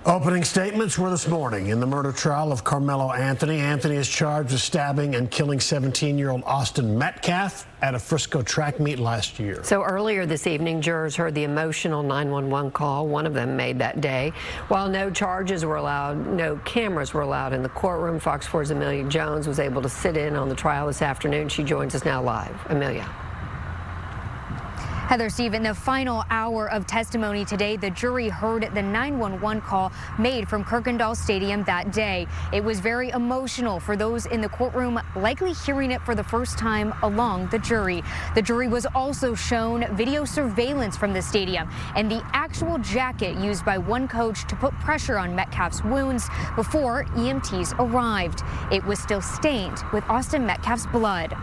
Opening statements were this morning in the murder trial of Karmelo Anthony. Anthony is charged with stabbing and killing 17-year-old Austin Metcalf at a Frisco track meet last year. So earlier this evening, jurors heard the emotional 911 call one of them made that day. While no charges were allowed, no cameras were allowed in the courtroom. Fox 4's Amelia Jones was able to sit in on the trial this afternoon. She joins us now live. Amelia. Heather, Steve, in the final hour of testimony today, the jury heard the 911 call made from Kirkendall Stadium that day. It was very emotional for those in the courtroom, likely hearing it for the first time along the jury. The jury was also shown video surveillance from the stadium and the actual jacket used by one coach to put pressure on Metcalf's wounds before EMTs arrived. It was still stained with Austin Metcalf's blood.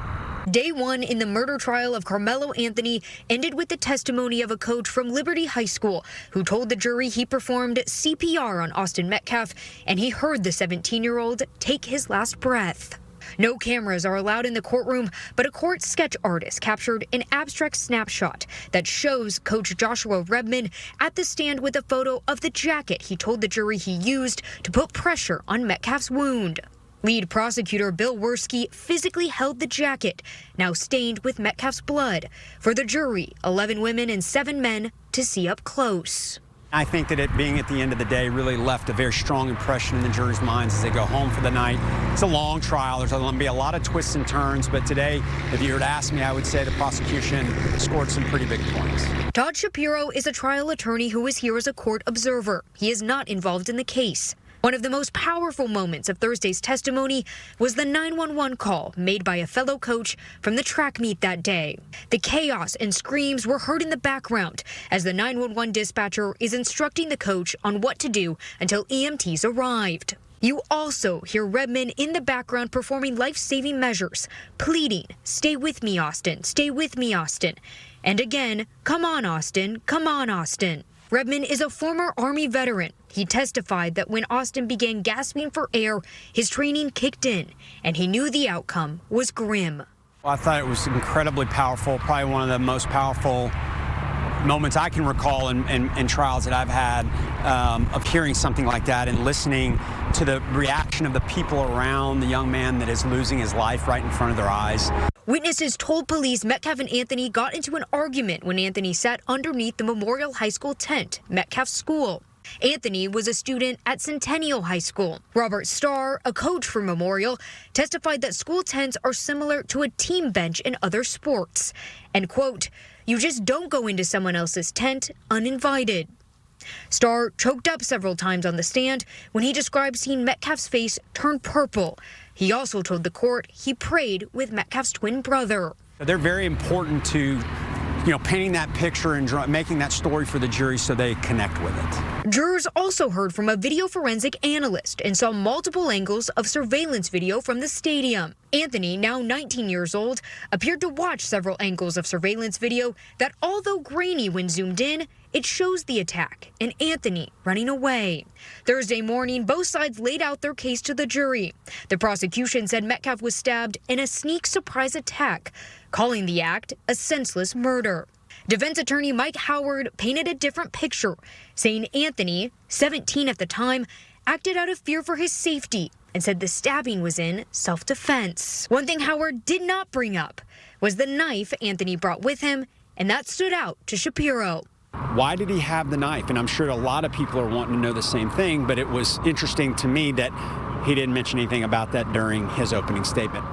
Day one in the murder trial of Karmelo Anthony ended with the testimony of a coach from Liberty High School who told the jury he performed CPR on Austin Metcalf and he heard the 17-year-old take his last breath. No cameras are allowed in the courtroom, but a court sketch artist captured an abstract snapshot that shows Coach Joshua Redman at the stand with a photo of the jacket he told the jury he used to put pressure on Metcalf's wound. Lead prosecutor Bill Werski physically held the jacket, now stained with Metcalf's blood, for the jury, 11 women and 7 men, to see up close. I think that it being at the end of the day really left a very strong impression in the jury's minds as they go home for the night. It's a long trial. There's going to be a lot of twists and turns, but today, if you were to ask me, I would say the prosecution scored some pretty big points. Todd Shapiro is a trial attorney who is here as a court observer. He is not involved in the case. One of the most powerful moments of Thursday's testimony was the 911 call made by a fellow coach from the track meet that day. The chaos and screams were heard in the background as the 911 dispatcher is instructing the coach on what to do until EMTs arrived. You also hear Redman in the background performing life-saving measures, pleading, "Stay with me, Austin. Stay with me, Austin." And again, "Come on, Austin. Come on, Austin." Redman is a former Army veteran. He testified that when Austin began gasping for air, his training kicked in, and he knew the outcome was grim. Well, I thought it was incredibly powerful, probably one of the most powerful moments I can recall in trials that I've had of hearing something like that and listening to the reaction of the people around the young man that is losing his life right in front of their eyes. Witnesses told police Metcalf and Anthony got into an argument when Anthony sat underneath the Memorial High School tent, Metcalf's school. Anthony was a student at Centennial High School. Robert Starr, a coach for Memorial, testified that school tents are similar to a team bench in other sports. And, quote, "You just don't go into someone else's tent uninvited." Starr choked up several times on the stand when he described seeing Metcalf's face turn purple. He also told the court he prayed with Metcalf's twin brother. They're very important to painting that picture and making that story for the jury so they connect with it. Jurors also heard from a video forensic analyst and saw multiple angles of surveillance video from the stadium. Anthony, now 19 years old, appeared to watch several angles of surveillance video that, although grainy when zoomed in, it shows the attack and Anthony running away. Thursday morning, both sides laid out their case to the jury. The prosecution said Metcalf was stabbed in a sneak surprise attack, calling the act a senseless murder. Defense attorney Mike Howard painted a different picture, saying Anthony, 17 at the time, acted out of fear for his safety and said the stabbing was in self-defense. One thing Howard did not bring up was the knife Anthony brought with him, and that stood out to Shapiro. Why did he have the knife? And I'm sure a lot of people are wanting to know the same thing, but it was interesting to me that he didn't mention anything about that during his opening statement.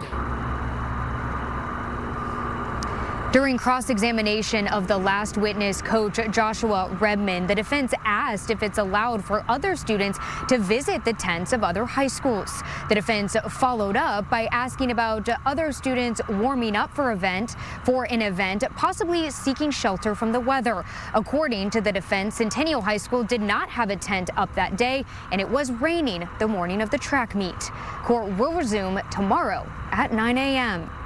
During cross-examination of the last witness, Coach Joshua Redman, the defense asked if it's allowed for other students to visit the tents of other high schools. The defense followed up by asking about other students warming up for an event, possibly seeking shelter from the weather. According to the defense, Centennial High School did not have a tent up that day, and it was raining the morning of the track meet. Court will resume tomorrow at 9 a.m.